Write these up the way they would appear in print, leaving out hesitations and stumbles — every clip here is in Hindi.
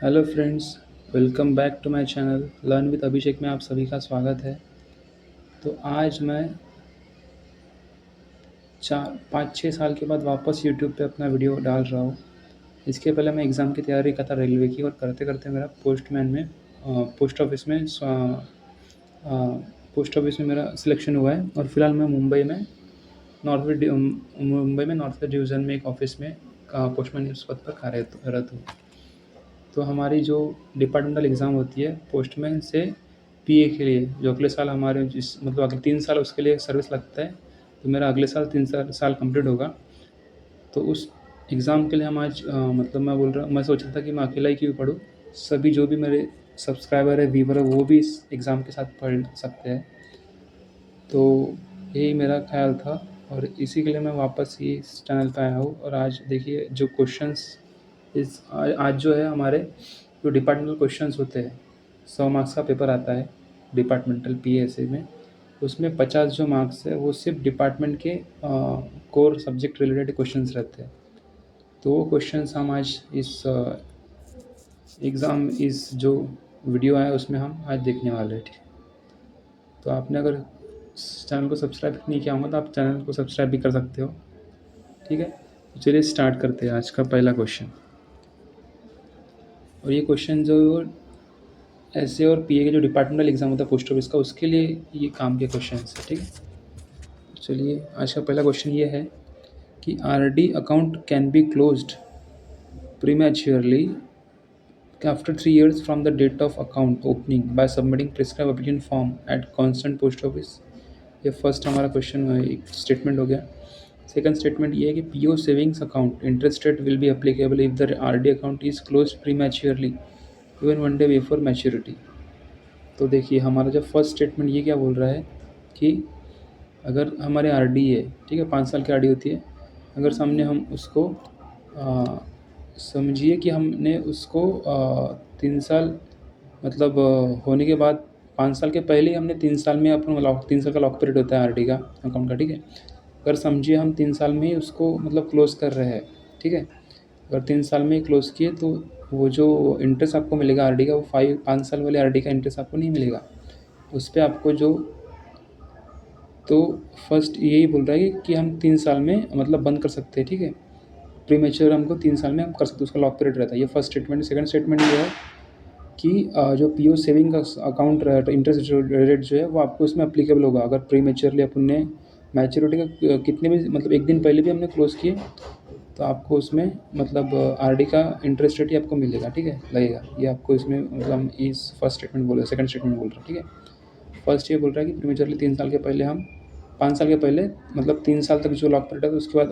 Hello friends, welcome back to my channel learn with Abhishek में आप सभी का स्वागत है। तो आज मैं 5-6 साल के बाद वापस यूट्यूब पे अपना वीडियो डाल रहा हूँ। इसके पहले मैं एग्ज़ाम की तैयारी करता रेलवे की, और करते करते मेरा पोस्टमैन में पोस्ट ऑफिस में पोस्ट ऑफिस में मेरा सिलेक्शन हुआ है। और फिलहाल मैं मुंबई में नॉर्थ वेस्ट डिवीज़न में एक ऑफिस में पोस्टमैन उस पद पर कार्यरत हूँ। तो हमारी जो डिपार्टमेंटल एग्ज़ाम होती है पोस्टमैन से पीए के लिए, जो अगले साल हमारे अगले 3 साल उसके लिए सर्विस लगता है। तो मेरा अगले साल 3 साल कंप्लीट होगा। तो उस एग्ज़ाम के लिए हम आज मैं सोच रहा था कि मैं अकेला ही क्यों पढूँ, सभी जो भी मेरे सब्सक्राइबर है, व्यूवर है, वो भी इस एग्ज़ाम के साथ पढ़ सकते हैं। तो यही मेरा ख़्याल था, और इसी के लिए मैं वापस ही इस चैनल पे आया हूँ। और आज देखिए जो क्वेश्चंस आज जो है हमारे जो डिपार्टमेंटल क्वेश्चंस होते हैं, 100 मार्क्स का पेपर आता है डिपार्टमेंटल पीएसए में। उसमें 50 जो मार्क्स है वो सिर्फ डिपार्टमेंट के कोर सब्जेक्ट रिलेटेड क्वेश्चंस रहते हैं। तो वो क्वेश्चंस हम आज इस जो वीडियो है उसमें हम आज देखने वाले हैं। ठीक है, तो आपने अगर चैनल को सब्सक्राइब नहीं किया होगा तो आप चैनल को सब्सक्राइब भी कर सकते हो। ठीक है, तो चलिए स्टार्ट करते हैं आज का पहला क्वेश्चन। और ये क्वेश्चन जो एसए और पीए के जो डिपार्टमेंटल एग्जाम होता है पोस्ट ऑफिस का, उसके लिए ये काम के क्वेश्चन है। ठीक है, चलिए आज का पहला क्वेश्चन ये है कि RD account can be closed प्रीमैच्योरली after 3 years from the date of account opening by submitting prescribed application form at constant post office। ये फर्स्ट हमारा क्वेश्चन एक स्टेटमेंट हो गया। सेकंड स्टेटमेंट ये है कि PO savings account interest rate will be applicable if the RD account is close प्रीमैच्योरली even 1 day before maturity. तो देखिए हमारा जो फर्स्ट स्टेटमेंट ये क्या बोल रहा है कि अगर हमारे आरडी है, ठीक है, 5 साल की आरडी होती है, अगर सामने हम उसको समझिए कि हमने उसको 3 साल होने के बाद 5 साल के पहले ही हमने 3 साल में अपन लॉक 3 साल का लॉक पीरियड होता है आरडी का अकाउंट का। ठीक है, अगर समझिए हम 3 साल में ही उसको क्लोज़ कर रहे हैं। ठीक है, अगर 3 साल में ही क्लोज़ किए तो वो जो इंटरेस्ट आपको मिलेगा आरडी का, वो 5 साल वाले आरडी का इंटरेस्ट आपको नहीं मिलेगा। उस पर आपको जो तो फर्स्ट यही बोल रहा है कि हम 3 साल में बंद कर सकते हैं। ठीक है, प्रीमेच्योर हमको 3 साल में हम कर सकते हैं, उसका लॉक पीरियड रहता है। ये फर्स्ट स्टेटमेंट। सेकंड स्टेटमेंट ये है कि जो पीओ सेविंग का अकाउंट इंटरेस्ट रेट जो है वो आपको उसमें अप्लीकेबल होगा अगर प्रीमेच्योरली अपन ने मैच्योरिटी का कितने भी एक दिन पहले भी हमने क्लोज़ किए तो आपको उसमें आरडी का इंटरेस्ट रेट ही आपको मिलेगा। ठीक है, लगेगा। ये आपको इसमें इस फर्स्ट स्टेटमेंट बोल रहे हैं, सेकंड स्टेटमेंट बोल रहे हैं। ठीक है, फर्स्ट ये बोल रहा है कि प्रीमेच्योरली 3 साल के पहले हम 5 साल के पहले 3 साल तक जो लॉक पीरियड है उसके बाद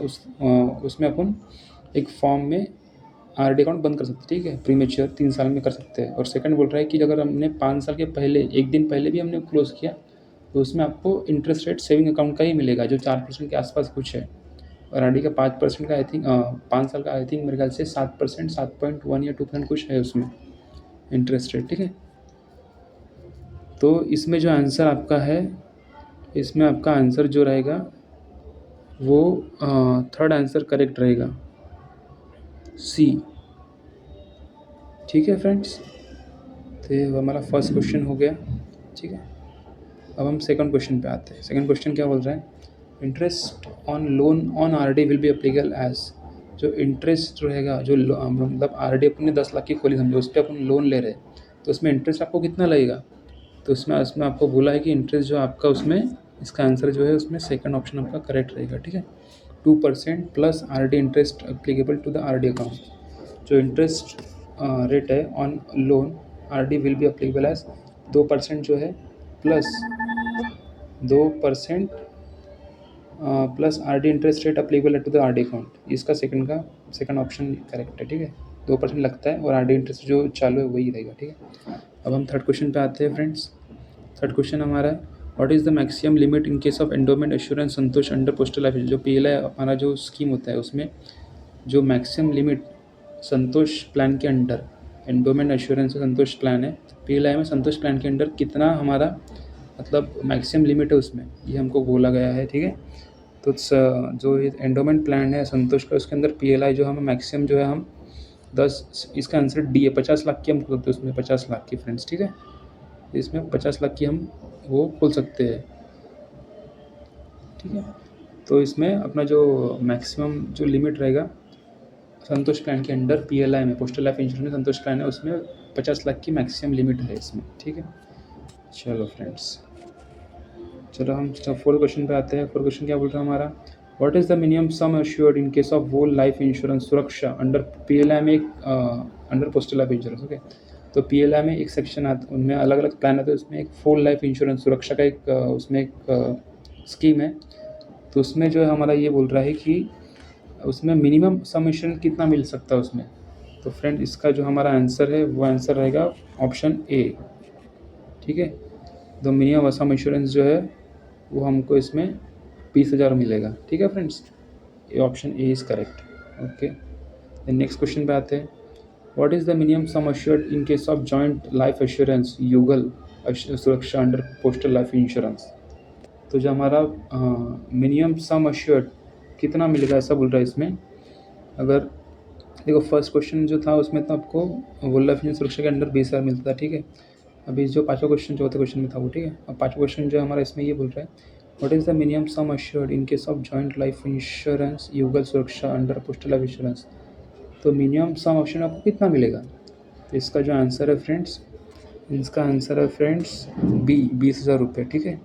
उसमें अपन एक फॉर्म में आरडी अकाउंट बंद कर सकते हैं। ठीक है, प्रीमेच्योर 3 साल में कर सकते हैं। और सेकंड बोल रहा है कि अगर हमने 5 साल के पहले एक दिन पहले भी हमने क्लोज़ किया तो उसमें आपको इंटरेस्ट रेट सेविंग अकाउंट का ही मिलेगा, जो 4% के आसपास कुछ है। और आरडी का 5% का आई थिंक 5 साल का आई थिंक मेरे ख्याल से 7%, 7.1 या 2% कुछ है उसमें इंटरेस्ट रेट। ठीक है, तो इसमें जो आंसर आपका है, इसमें आपका आंसर जो रहेगा वो थर्ड आंसर करेक्ट रहेगा, सी। ठीक है फ्रेंड्स, तो ये हमारा फर्स्ट क्वेश्चन हो गया। ठीक है, अब हम सेकंड क्वेश्चन पे आते हैं। सेकंड क्वेश्चन क्या बोल रहा है, interest on loan on RD will be applicable as. जो इंटरेस्ट रहेगा, जो आरडी अपन ने 10 लाख की खोली समझो, उस पर अपन लोन ले रहे हैं, तो उसमें इंटरेस्ट आपको कितना लगेगा। तो उसमें आपको बोला है कि इंटरेस्ट जो आपका उसमें, इसका आंसर जो है उसमें सेकंड ऑप्शन आपका करेक्ट रहेगा। ठीक है, 2% plus RD interest applicable to the RD account. जो इंटरेस्ट रेट है on loan RD will be applicable as 2% जो है plus 2% plus RD interest rate applicable to the RD account. इसका सेकंड ऑप्शन करेक्ट है। ठीक है, 2% लगता है और आरडी इंटरेस्ट जो चालू है वही रहेगा। ठीक है, अब हम थर्ड क्वेश्चन पे आते हैं फ्रेंड्स। थर्ड क्वेश्चन हमारा है, what is the maximum limit in case of endowment assurance Santosh under postal life. जो पीएलआई हमारा जो स्कीम होता है उसमें जो मैक्सिमम लिमिट संतोष प्लान के अंडर, एंडोमेंट एश्योरेंस संतोष प्लान है, पीएलआई में संतोष प्लान के अंडर कितना हमारा मैक्सिमम लिमिट है उसमें, ये हमको बोला गया है। ठीक है, तो जो एंडोमेंट प्लान है संतोष का, उसके अंदर पीएलआई जो हम मैक्सिमम जो है हम 10, इसका आंसर डी है। 50 लाख की हम खोल सकते हैं उसमें, 50 लाख की फ्रेंड्स, ठीक है। इसमें 50 लाख की हम वो खोल सकते हैं, ठीक है। तो इसमें अपना जो मैक्सिमम जो लिमिट रहेगा संतोष प्लान के अंडर PLI में, पोस्टल लाइफ इंश्योरेंस में संतोष प्लान है, उसमें 50 लाख की मैक्सिमम लिमिट है इसमें, ठीक है। चलो फ्रेंड्स, चलो हम फोर्थ क्वेश्चन पे आते हैं। फोर्थ क्वेश्चन क्या बोल रहा है हमारा, what is the minimum sum assured in case of whole life insurance Suraksha under PLI में, एक under postal life insurance, okay. तो PLI में एक सेक्शन आता, उनमें अलग अलग प्लान आते हैं, उसमें एक फुल लाइफ इंश्योरेंस सुरक्षा का एक उसमें एक स्कीम है। तो उसमें जो है हमारा ये बोल रहा है कि उसमें मिनिमम सम इंश्योरेंस कितना मिल सकता है उसमें। तो फ्रेंड इसका जो हमारा आंसर है वो आंसर रहेगा ऑप्शन ए, ठीक है। तो मिनिमम सम इंश्योरेंस जो है वो हमको इसमें 20,000 मिलेगा, ठीक है फ्रेंड्स। ये option A is correct, okay. Next question पे आते हैं, what is the minimum sum assured in case of joint life assurance युगल सुरक्षा अंडर पोस्टल लाइफ इंश्योरेंस। तो जो हमारा मिनिमम सम अश्योर्ड कितना मिलेगा ऐसा बोल रहा है इसमें। अगर देखो फर्स्ट क्वेश्चन जो था उसमें तो आपको होल लाइफ इंश्योरेंस सुरक्षा के अंडर 20,000 मिलता था, ठीक है। अभी जो पाँचवा क्वेश्चन चौथे क्वेश्चन में था वो, ठीक है। अब पाँचवा क्वेश्चन जो हमारा इसमें ये बोल रहा है, what is the minimum sum assured in case of joint life insurance युगल सुरक्षा अंडर पोस्टल लाइफ इंश्योरेंस। तो मिनिमम सम ऑप्शन आपको कितना मिलेगा। तो इसका जो आंसर है फ्रेंड्स, इसका आंसर है फ्रेंड्स बी, 20,000 रुपये, ठीक है।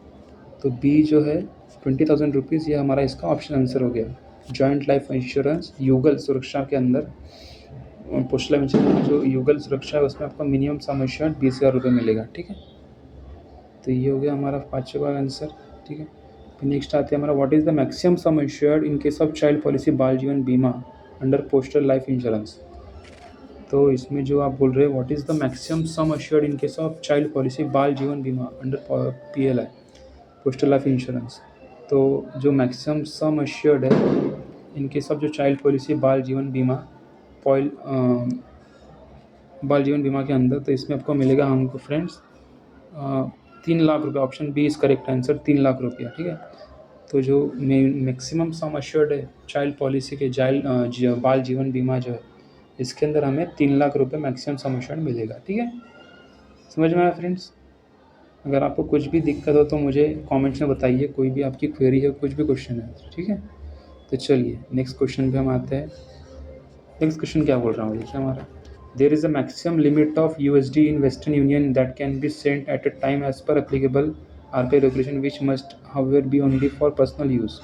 तो बी जो है 20,000 रुपीज़, ये हमारा इसका ऑप्शन आंसर हो गया। जॉइंट लाइफ इंश्योरेंस युगल सुरक्षा के अंदर पोस्टल लाइफ इंश्योरेंस में जो युगल सुरक्षा है उसमें आपका मिनिमम सम अश्योर्ड 20,000 रुपये मिलेगा, ठीक है। तो ये हो गया हमारा पाँचवा आंसर, ठीक है। फिर नेक्स्ट आते हैं हमारा, what is the maximum sum assured in case of child policy बाल जीवन बीमा अंडर पोस्टल लाइफ इंश्योरेंस। तो इसमें जो आप बोल रहे हैं, what is the maximum sum assured in case of child policy बाल जीवन बीमा under PLI postal life insurance. तो जो मैक्सिमम सम अश्योर्ड है इन केस ऑफ जो चाइल्ड पॉलिसी बाल जीवन बीमा बाल जीवन बीमा के अंदर, तो इसमें आपको मिलेगा हमको फ्रेंड्स 3 लाख रुपये। Option B is correct answer, 3 lakh रुपया, ठीक है। तो जो मैक्सिमम सम अश्योर्ड है चाइल्ड पॉलिसी के बाल जीवन बीमा जो है, इसके अंदर हमें 3 लाख रुपये मैक्सिमम सम अश्योर्ड मिलेगा, ठीक है। समझ में आया फ्रेंड्स। अगर आपको कुछ भी दिक्कत हो तो मुझे कमेंट्स में बताइए, कोई भी आपकी क्वेरी है, कुछ भी क्वेश्चन है, ठीक है। तो चलिए नेक्स्ट क्वेश्चन पे हम आते हैं। नेक्स्ट क्वेश्चन क्या बोल रहा हूँ देखिए हमारा, there is a maximum limit of USD in Western Union that can be sent at a time as per applicable RBI regulation which must however be only for personal use.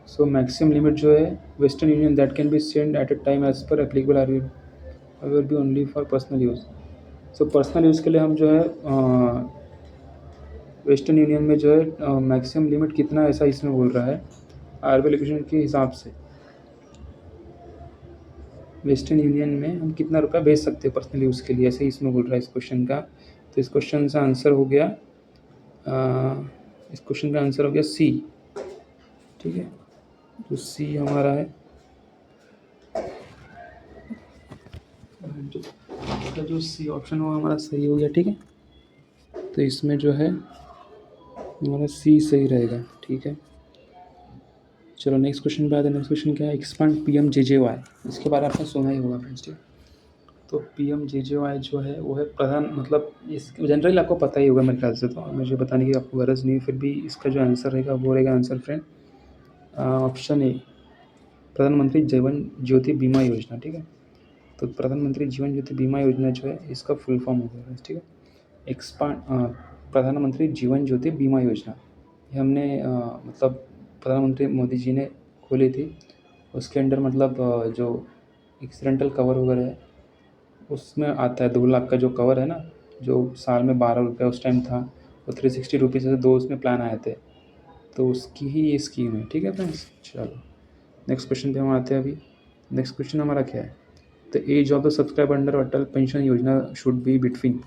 So maximum limit जो है Western Union that can be sent at a time as per applicable however be only for personal use. So personal use के लिए हम जो है वेस्टर्न यूनियन में जो है मैक्सिमम लिमिट कितना, ऐसा इसमें बोल रहा है RBI रेगुलेशन के हिसाब से। वेस्टर्न यूनियन में हम कितना रुपया भेज सकते हैं पर्सनल यूज़ के लिए, ऐसे ही इसमें बोल रहा है इस क्वेश्चन का। तो इस क्वेश्चन का आंसर हो गया इस क्वेश्चन का आंसर हो गया सी, ठीक है। तो सी हमारा है, जो सी ऑप्शन वो हमारा सही हो गया, ठीक है। तो इसमें जो है हमारा सी सही रहेगा, ठीक है। चलो नेक्स्ट क्वेश्चन पे आते हैं। नेक्स्ट क्वेश्चन क्या है, एक्सपांड PMJJY। इसके बारे में आपने सुना ही होगा फ्रेंड्स, ठीक। तो PMJJY जो है वो है प्रधान, मतलब इस जनरली आपको पता ही होगा मेरे ख्याल से, तो मुझे बताने की आपको गरज नहीं है। फिर भी इसका जो आंसर रहेगा वो रहेगा आंसर फ्रेंड ऑप्शन ए, प्रधानमंत्री जीवन ज्योति बीमा योजना, ठीक है। तो प्रधानमंत्री जीवन ज्योति बीमा योजना जो है इसका फुल फॉर्म होगा, ठीक है। एक्सपांड प्रधानमंत्री जीवन ज्योति बीमा योजना, ये हमने मतलब प्रधानमंत्री मोदी जी ने खोली थी। उसके अंडर मतलब जो एक्सीडेंटल कवर वगैरह है उसमें आता है 2 लाख का जो कवर है ना, जो साल में 12 रुपये उस टाइम था, वो 360 रुपीज़ से 2 उसमें प्लान आए थे। तो उसकी ही ये स्कीम है, ठीक है फ्रेंड्स। चलो नेक्स्ट क्वेश्चन पे हम आते हैं। अभी नेक्स्ट क्वेश्चन हमारा क्या है, the age of the subscriber under Atal pension Yojana should be between.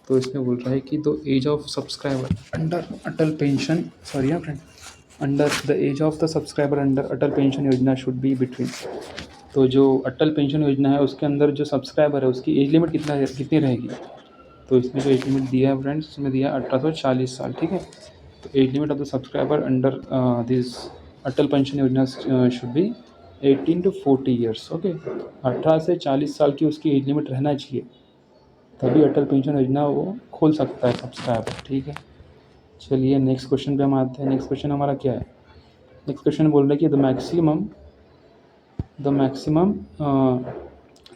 तो इसमें बोल रहा है कि the age of subscriber under Atal Pension, sorry friend, under the age of the subscriber under Atal pension Yojana should be between. तो जो अटल पेंशन योजना है उसके अंदर जो सब्सक्राइबर है उसकी एज लिमिट कितनी रहेगी। तो इसमें जो एज लिमिट दिया है फ्रेंड्स, इसमें दिया है 1840 साल, ठीक है। तो age limit of the subscriber under this Atal pension Yojana should be 18 to 40 years, okay. 18 से 40 साल की उसकी एज लिमिट रहना चाहिए, तभी अटल पेंशन योजना वो खोल सकता है सब्सक्राइबर, ठीक है। चलिए नेक्स्ट क्वेश्चन पे हम आते हैं। नेक्स्ट क्वेश्चन हमारा क्या है? नेक्स्ट क्वेश्चन बोल रहे हैं कि the maximum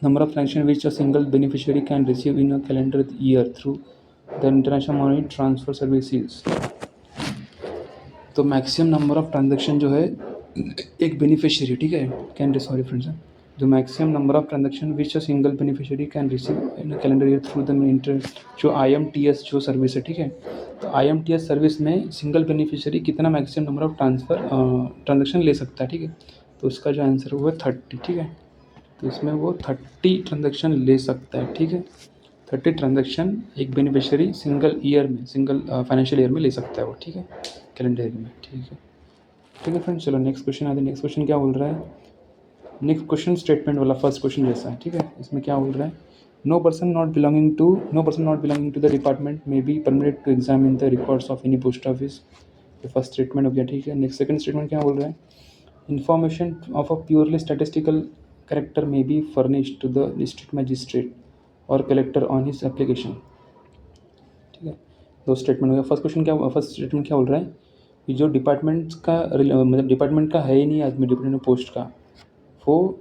number of transactions which a single beneficiary can receive in a calendar year through the international money transfer services। तो मैक्सिमम नंबर ऑफ ट्रांजेक्शन जो है एक बेनिफिशियरी, ठीक है, can sorry friends, the maximum number of transaction which a single beneficiary can receive in a calendar year through the inter जो IMTS जो सर्विस है, ठीक है। तो IMTS सर्विस में सिंगल बेनिफिशियरी कितना मैक्सिमम नंबर ऑफ ट्रांजेक्शन ले सकता है, ठीक है। तो उसका जो आंसर हुआ 30, ठीक है। तो इसमें वो 30 ट्रांजेक्शन ले सकता है, ठीक है। 30 ट्रांजेक्शन एक बेनिफिशियरी सिंगल ईयर में, सिंगल फाइनेंशियल ईयर में ले सकता है वो, ठीक है, कैलेंडर ईयर में, ठीक है फ्रेंड्स। चलो नेक्स्ट क्वेश्चन आते हैं। नेक्स्ट क्वेश्चन क्या बोल रहा है? नेक्स्ट क्वेश्चन स्टेटमेंट वाला फर्स्ट क्वेश्चन जैसा है, ठीक है। इसमें क्या बोल रहा है? No person not belonging to the department may be permitted to examine the records of any post office. ये फर्स्ट स्टेटमेंट हो गया, ठीक है। नेक्स्ट सेकंड स्टेटमेंट क्या बोल रहा है? Information of a purely statistical character may be furnished to the district magistrate or collector on his application, ठीक है। दो स्टेटमेंट हो गया। फर्स्ट स्टेटमेंट क्या बोल रहा है कि जो डिपार्टमेंट का मतलब डिपार्टमेंट का है ही नहीं आदमी, डिपार्टमेंट पोस्ट का, वो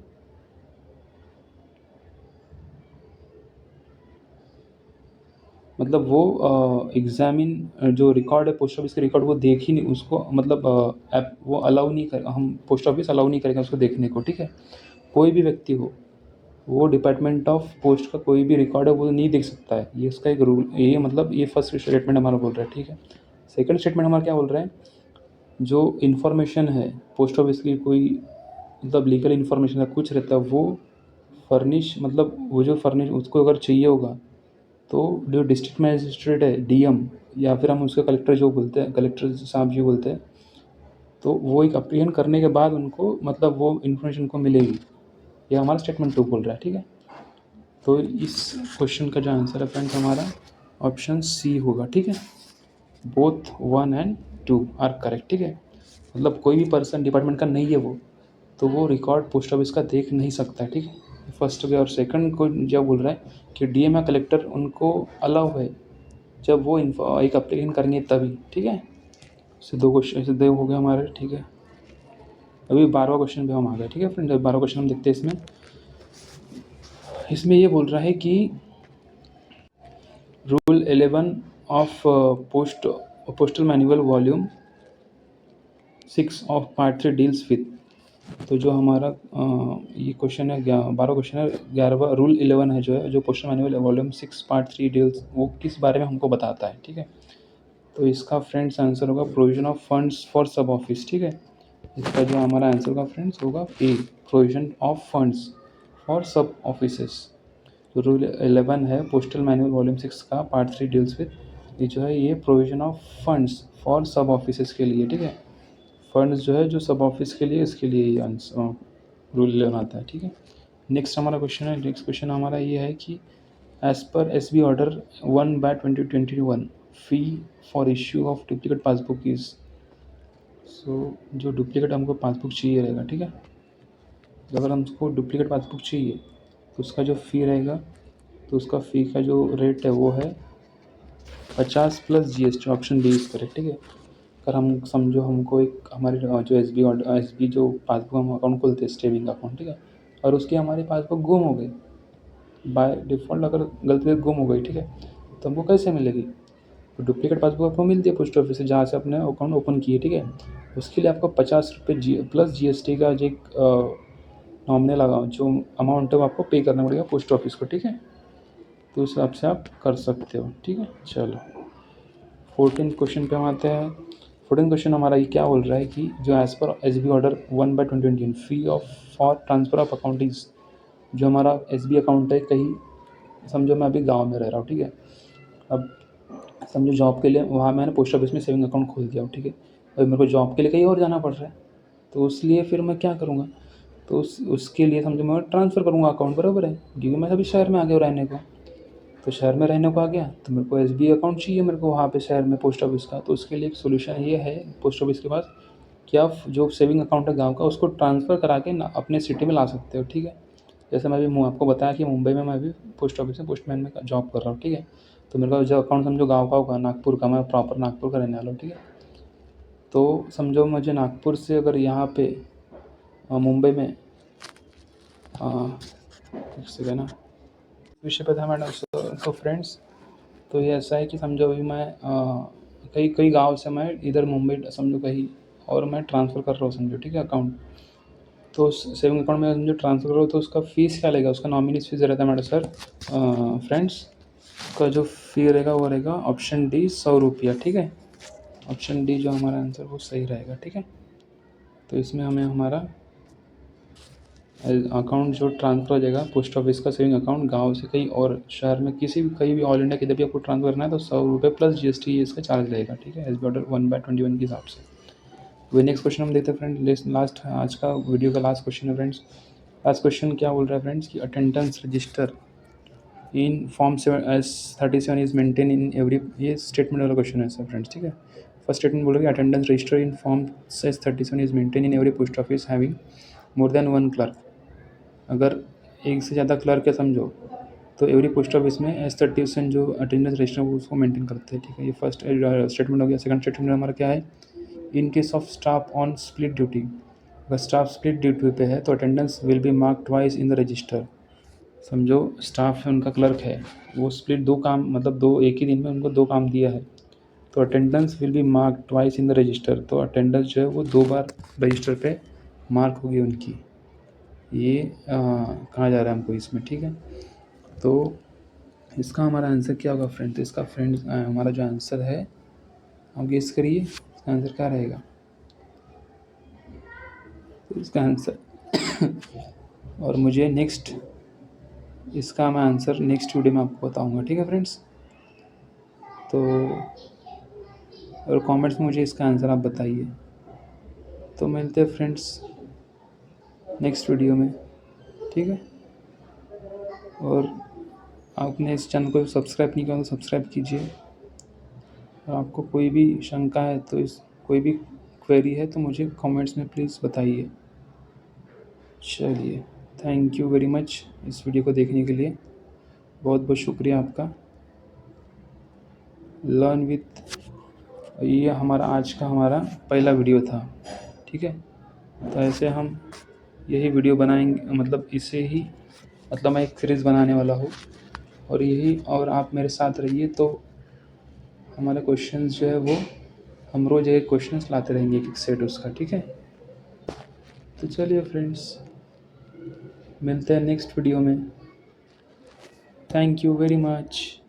मतलब वो एग्जामिन जो रिकॉर्ड है पोस्ट ऑफिस के रिकॉर्ड वो देख ही नहीं उसको, मतलब ऐप वो अलाउ नहीं कर, हम पोस्ट ऑफिस अलाउ नहीं करेगा उसको देखने को, ठीक है। कोई भी व्यक्ति हो, वो डिपार्टमेंट ऑफ पोस्ट का कोई भी रिकॉर्ड है वो नहीं देख सकता है, ये इसका एक रूल, ये मतलब ये फर्स्ट स्टेटमेंट हमारा बोल रहा है, ठीक है। सेकंड स्टेटमेंट हमारा क्या बोल रहा है? जो इन्फॉर्मेशन है पोस्ट ऑफिस की, कोई मतलब लीगल इन्फॉर्मेशन है, कुछ रहता है वो फर्निश, मतलब वो जो फर्निश उसको अगर चाहिए होगा तो जो डिस्ट्रिक्ट मजिस्ट्रेट है, DM, या फिर हम उसके कलेक्टर जो बोलते हैं, कलेक्टर साहब जी बोलते हैं, तो वो एक अप्लीकेशन करने के बाद उनको मतलब वो इन्फॉर्मेशन को मिलेगी। ये हमारा स्टेटमेंट 2 बोल रहा है, ठीक है। तो इस क्वेश्चन का जो आंसर है फ्रेंड्स हमारा ऑप्शन C होगा, ठीक है। बोथ 1 and 2 आर करेक्ट, ठीक है। मतलब कोई भी पर्सन डिपार्टमेंट का नहीं है वो, तो वो रिकॉर्ड पोस्ट ऑफिस का देख नहीं सकता है, ठीक है। फर्स्ट हो गया। और सेकंड को जब बोल रहा है कि DM या कलेक्टर उनको अलाउ है जब वो एक अप्लीकेशन करेंगे तभी, ठीक है। इससे 2 क्वेश्चन, ऐसे 2 हो गए हमारे, ठीक है। अभी 12वां क्वेश्चन पे हम आ गए, ठीक है फ्रेंड। 12वां क्वेश्चन हम देखते हैं। इसमें ये बोल रहा है कि rule 11 of postal manual volume 6 of part 3 deals with. तो जो हमारा ये क्वेश्चन है 12 क्वेश्चन है, 11वां रूल 11 है जो है, जो postal manual volume 6 part 3 deals, वो किस बारे में हमको बताता है, ठीक है। तो इसका फ्रेंड्स आंसर होगा प्रोविजन ऑफ फंड्स फॉर सब ऑफिस, ठीक है। इसका जो हमारा आंसर होगा फ्रेंड्स होगा A, provision of funds for सब ऑफिसेस। जो रूल 11 है पोस्टल मैनुअल वॉल्यूम 6 का पार्ट 3 डील्स विद, ये जो है ये प्रोविजन ऑफ फंड्स फॉर सब ऑफिसेस के लिए, ठीक है। फंड्स जो है जो सब ऑफिस के लिए, इसके लिए ये आंसर रूल 11 आता है, ठीक है। नेक्स्ट हमारा क्वेश्चन है। नेक्स्ट क्वेश्चन हमारा ये है कि as per SB order 1/2021 fee for issue of duplicate passbook is. So जो डुप्लीकेट हमको पासबुक चाहिए रहेगा, ठीक है। अगर हमको डुप्लीकेट पासबुक चाहिए तो उसका जो फ़ी रहेगा, तो उसका फ़ी का जो रेट है वो है 50 plus GST, option D is correct, ठीक है। अगर हम समझो हमको एक हमारी जो SB जो पासबुक हम अकाउंट खोलते हैं सेविंग अकाउंट, ठीक है, और उसकी हमारी पासबुक गुम हो गई बाय डिफ़ॉल्ट, अगर गलती से गुम हो गई, ठीक है, तो हमको कैसे मिलेगी? तो डुप्लीकेट पासबुक आपको मिलती है पोस्ट ऑफिस से जहाँ से आपने अकाउंट ओपन किए, ठीक है। उसके लिए आपको 50 रुपये प्लस GST का जो एक नॉमिनल लगा जो अमाउंट है वो आपको पे करना पड़ेगा पोस्ट ऑफिस को, ठीक है। तो उस हिसाब से आप कर सकते हो, ठीक है। चलो 14 क्वेश्चन पे हम आते हैं। 14 क्वेश्चन हमारा ये क्या बोल रहा है कि जो as per SB order 1/2021 fee of for transfer of account is. जो हमारा SB अकाउंट है, कहीं समझो मैं अभी गाँव में रह रहा हूँ, ठीक है। अब समझो जॉब के लिए वहाँ मैंने पोस्ट ऑफिस में सेविंग अकाउंट खोल दिया हो, ठीक है। अभी मेरे को जॉब के लिए कहीं और जाना पड़ रहा है, तो उसलिए फिर मैं क्या करूँगा? तो उसके लिए समझो मैं ट्रांसफ़र करूँगा अकाउंट, बराबर है, क्योंकि मैं अभी शहर में आ गया हूँ रहने को। तो शहर में रहने को आ गया तो मेरे को SB अकाउंट चाहिए मेरे को वहाँ पे शहर में पोस्ट ऑफिस का। तो उसके लिए एक सोल्यूशन ये है पोस्ट ऑफिस के पास कि आप जो सेविंग अकाउंट है गाँव का उसको ट्रांसफ़र करा के ना अपने सिटी में ला सकते हो, ठीक है। जैसे मैं अभी आपको बताया कि मुंबई में मैं अभी पोस्ट ऑफिस में पोस्टमैन में जॉब कर रहा हूँ, ठीक है। तो मेरे पास जो अकाउंट समझो गाँव का होगा, नागपुर का, मैं प्रॉपर नागपुर का रहने वाला हूँ, ठीक है। तो समझो मुझे नागपुर से अगर यहाँ पे मुंबई में एक सेकेंड ना, विषय पे था मैडम। तो फ्रेंड्स, तो ये ऐसा है कि समझो अभी मैं कई कई गाँव से मैं इधर मुंबई समझो कहीं और मैं ट्रांसफ़र कर रहा हूँ समझो, ठीक है, अकाउंट। तो उस सेविंग अकाउंट में समझो ट्रांसफ़र करो तो उसका फ़ीस क्या लगेगा, उसका नॉमिनीज़ फ़ीस रहता है मैडम सर। फ्रेंड्स, उसका जो फ़ी रहेगा वो रहेगा ऑप्शन डी 100 रुपया, ठीक है। ऑप्शन डी जो हमारा आंसर वो सही रहेगा, ठीक है। तो इसमें हमें हमारा अकाउंट जो ट्रांसफ़र हो जाएगा पोस्ट ऑफिस का सेविंग अकाउंट गाँव से कहीं और शहर में किसी भी कहीं भी ऑल इंडिया किधर भी आपको ट्रांसफ़र करना है तो 100 रुपये प्लस जीएसटी इसका चार्ज रहेगा, ठीक है, एस बी ऑर्डर 1/21 के हिसाब से। वही नेक्स्ट क्वेश्चन हम देखते हैं फ्रेंड। लास्ट आज का वीडियो का लास्ट क्वेश्चन है फ्रेंड्स। लास्ट क्वेश्चन क्या बोल रहा है फ्रेंड्स कि attendance register in form 37 is maintain in every, ये स्टेटमेंट वाला क्वेश्चन है सर फ्रेंड्स, ठीक है। फर्स्ट स्टेटमेंट बोलोगे attendance register in form 37 is maintain in every post office having more than 1 clerk. अगर एक से ज़्यादा क्लर्क है समझो तो एवरी पोस्ट ऑफिस में S30 जो अटेंडेंस रजिस्टर है वो उसको मेंटेन करते हैं, ठीक है। ये फर्स्ट स्टेटमेंट हो गया। सेकंड स्टेटमेंट हमारा क्या है, इन case of staff on split duty, अगर स्टाफ स्प्लिट ड्यूटी पे है तो attendance will be mark twice in the register. समझो स्टाफ है उनका क्लर्क है, वो स्प्लिट दो काम मतलब दो एक ही दिन में उनको दो काम दिया है तो attendance will be mark twice in the register, तो अटेंडेंस जो है वो 2 बार रजिस्टर पे मार्क होगी उनकी। ये कहा जा रहा है हमको इसमें, ठीक है। तो इसका हमारा आंसर क्या होगा फ्रेंड, तो इसका फ्रेंड हमारा जो आंसर है आप गेस करिए इसका आंसर क्या रहेगा। तो इसका आंसर और मुझे नेक्स्ट इसका मैं आंसर नेक्स्ट वीडियो में आपको बताऊंगा, ठीक है फ्रेंड्स। तो और कमेंट्स में मुझे इसका आंसर आप बताइए। तो मिलते हैं फ्रेंड्स नेक्स्ट वीडियो में, ठीक है। और आपने इस चैनल को सब्सक्राइब नहीं किया तो सब्सक्राइब कीजिए। और आपको कोई भी शंका है तो कोई भी क्वेरी है तो मुझे कमेंट्स में प्लीज़ बताइए। चलिए, थैंक यू वेरी मच इस वीडियो को देखने के लिए, बहुत बहुत शुक्रिया आपका। लर्न विथ, ये हमारा आज का हमारा पहला वीडियो था, ठीक है। तो ऐसे हम यही वीडियो बनाएंगे, मतलब इसे ही मतलब मैं एक सीरीज़ बनाने वाला हूँ और यही, और आप मेरे साथ रहिए तो हमारे क्वेश्चंस जो है वो हम रोज़ एक क्वेश्चंस लाते रहेंगे एक एक सेट उसका, ठीक है। तो चलिए फ्रेंड्स, मिलते हैं नेक्स्ट वीडियो में। Thank you very much.